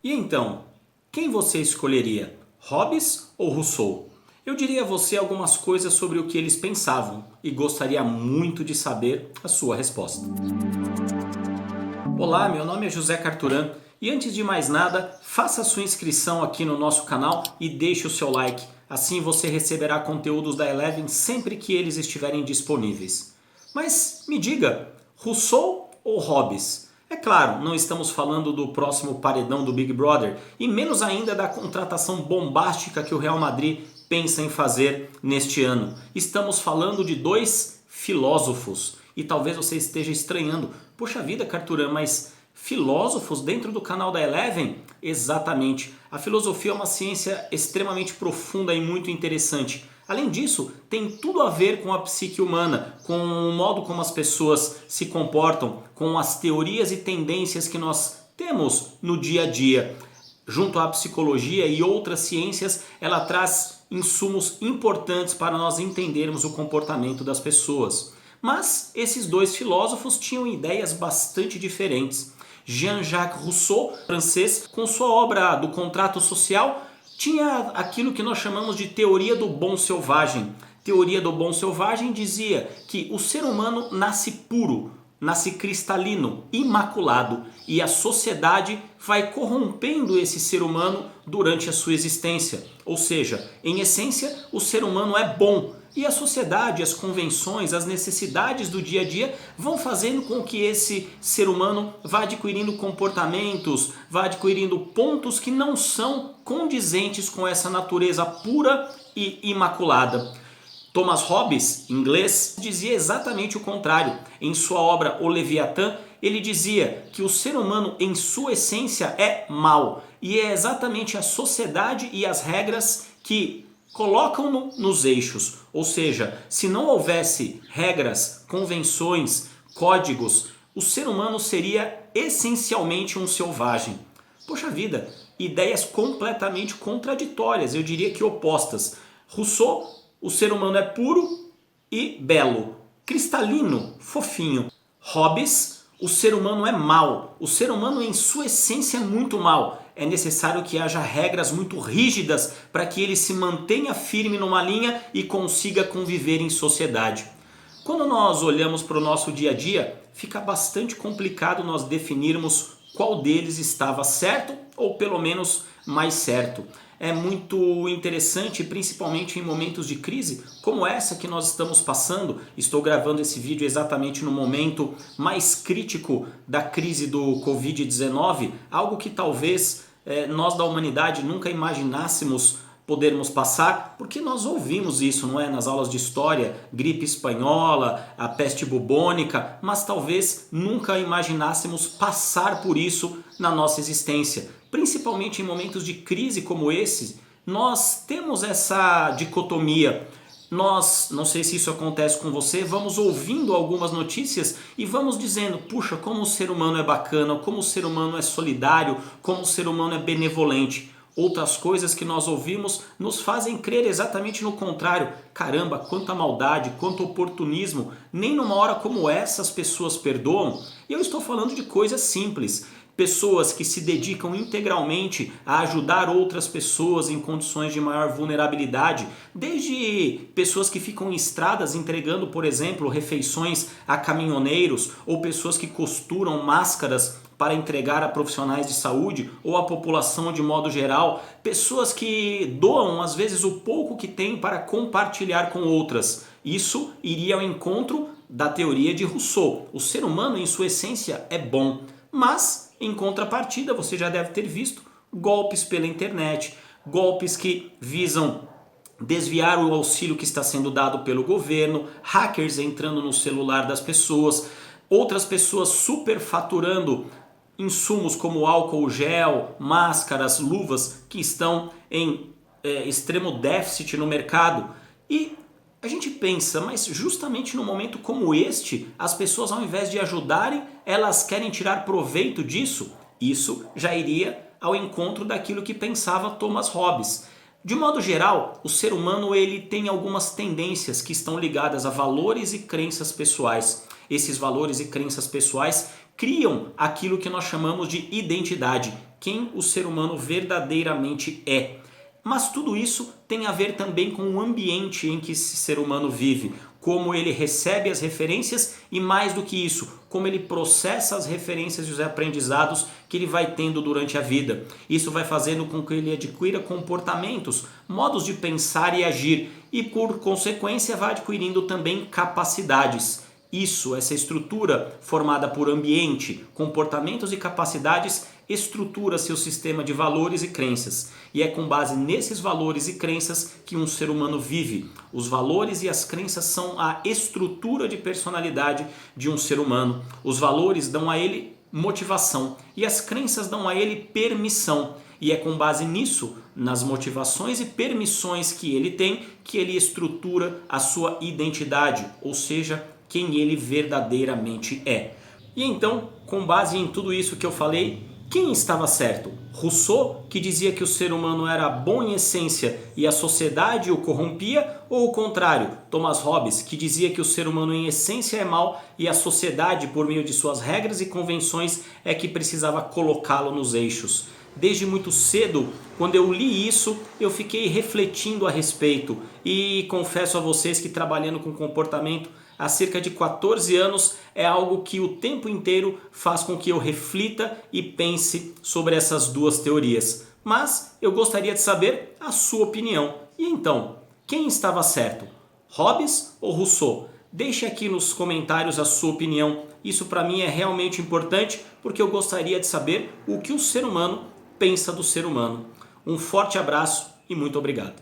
E então, quem você escolheria? Hobbes ou Rousseau? Eu diria a você algumas coisas sobre o que eles pensavam e gostaria muito de saber a sua resposta. Olá, meu nome é José Carturan e antes de mais nada, faça a sua inscrição aqui no nosso canal e deixe o seu like. Assim você receberá conteúdos da Eleven sempre que eles estiverem disponíveis. Mas me diga, Rousseau ou Hobbes? É claro, não estamos falando do próximo paredão do Big Brother e menos ainda da contratação bombástica que o Real Madrid pensa em fazer neste ano. Estamos falando de dois filósofos. E talvez você esteja estranhando, poxa vida, Carturan, mas filósofos dentro do canal da Eleven? Exatamente. A filosofia é uma ciência extremamente profunda e muito interessante. Além disso, tem tudo a ver com a psique humana, com o modo como as pessoas se comportam, com as teorias e tendências que nós temos no dia a dia. Junto à psicologia e outras ciências, ela traz insumos importantes para nós entendermos o comportamento das pessoas. Mas esses dois filósofos tinham ideias bastante diferentes. Jean-Jacques Rousseau, francês, com sua obra do Contrato Social, tinha aquilo que nós chamamos de teoria do bom selvagem. Teoria do bom selvagem dizia que o ser humano nasce puro, nasce cristalino, imaculado, e a sociedade vai corrompendo esse ser humano durante a sua existência. Ou seja, em essência, o ser humano é bom, e a sociedade, as convenções, as necessidades do dia a dia vão fazendo com que esse ser humano vá adquirindo comportamentos, vá adquirindo pontos que não são condizentes com essa natureza pura e imaculada. Thomas Hobbes, inglês, dizia exatamente o contrário. Em sua obra O Leviatã, ele dizia que o ser humano em sua essência é mau. E é exatamente a sociedade e as regras que colocam-no nos eixos. Ou seja, se não houvesse regras, convenções, códigos, o ser humano seria essencialmente um selvagem. Poxa vida, ideias completamente contraditórias, eu diria que opostas. Rousseau, o ser humano é puro e belo, cristalino, fofinho. Hobbes, o ser humano é mau, o ser humano em sua essência é muito mau. É necessário que haja regras muito rígidas para que ele se mantenha firme numa linha e consiga conviver em sociedade. Quando nós olhamos para o nosso dia a dia, fica bastante complicado nós definirmos qual deles estava certo ou pelo menos mais certo. É muito interessante, principalmente em momentos de crise como essa que nós estamos passando. Estou gravando esse vídeo exatamente no momento mais crítico da crise do Covid-19, algo que talvez nós da humanidade nunca imaginássemos podermos passar, porque nós ouvimos isso, não é? Nas aulas de história, gripe espanhola, a peste bubônica, mas talvez nunca imaginássemos passar por isso na nossa existência. Principalmente em momentos de crise como esse, nós temos essa dicotomia. Nós, não sei se isso acontece com você, vamos ouvindo algumas notícias e vamos dizendo, puxa, como o ser humano é bacana, como o ser humano é solidário, como o ser humano é benevolente. Outras coisas que nós ouvimos nos fazem crer exatamente no contrário. Caramba, quanta maldade, quanto oportunismo. Nem numa hora como essa as pessoas perdoam. E eu estou falando de coisas simples. Pessoas que se dedicam integralmente a ajudar outras pessoas em condições de maior vulnerabilidade, desde pessoas que ficam em estradas entregando, por exemplo, refeições a caminhoneiros, ou pessoas que costuram máscaras para entregar a profissionais de saúde ou a população de modo geral, pessoas que doam às vezes o pouco que têm para compartilhar com outras. Isso iria ao encontro da teoria de Rousseau. O ser humano em sua essência é bom, mas em contrapartida você já deve ter visto golpes pela internet, golpes que visam desviar o auxílio que está sendo dado pelo governo, hackers entrando no celular das pessoas, outras pessoas superfaturando insumos como álcool gel, máscaras, luvas que estão em extremo déficit no mercado. E a gente pensa, mas justamente num momento como este, as pessoas ao invés de ajudarem, elas querem tirar proveito disso? Isso já iria ao encontro daquilo que pensava Thomas Hobbes. De modo geral, o ser humano ele tem algumas tendências que estão ligadas a valores e crenças pessoais. Esses valores e crenças pessoais criam aquilo que nós chamamos de identidade, quem o ser humano verdadeiramente é. Mas tudo isso tem a ver também com o ambiente em que esse ser humano vive, como ele recebe as referências e, mais do que isso, como ele processa as referências e os aprendizados que ele vai tendo durante a vida. Isso vai fazendo com que ele adquira comportamentos, modos de pensar e agir e, por consequência, vai adquirindo também capacidades. Essa estrutura formada por ambiente, comportamentos e capacidades estrutura seu sistema de valores e crenças. E é com base nesses valores e crenças que um ser humano vive. Os valores e as crenças são a estrutura de personalidade de um ser humano. Os valores dão a ele motivação e as crenças dão a ele permissão. E é com base nisso, nas motivações e permissões que ele tem, que ele estrutura a sua identidade, ou seja, quem ele verdadeiramente é. E então, com base em tudo isso que eu falei, quem estava certo? Rousseau, que dizia que o ser humano era bom em essência e a sociedade o corrompia, ou o contrário, Thomas Hobbes, que dizia que o ser humano em essência é mau e a sociedade, por meio de suas regras e convenções, é que precisava colocá-lo nos eixos? Desde muito cedo, quando eu li isso, eu fiquei refletindo a respeito e confesso a vocês que trabalhando com comportamento há cerca de 14 anos é algo que o tempo inteiro faz com que eu reflita e pense sobre essas duas teorias. Mas eu gostaria de saber a sua opinião. E então, quem estava certo? Hobbes ou Rousseau? Deixe aqui nos comentários a sua opinião. Isso para mim é realmente importante porque eu gostaria de saber o que o ser humano pensa do ser humano. Um forte abraço e muito obrigado.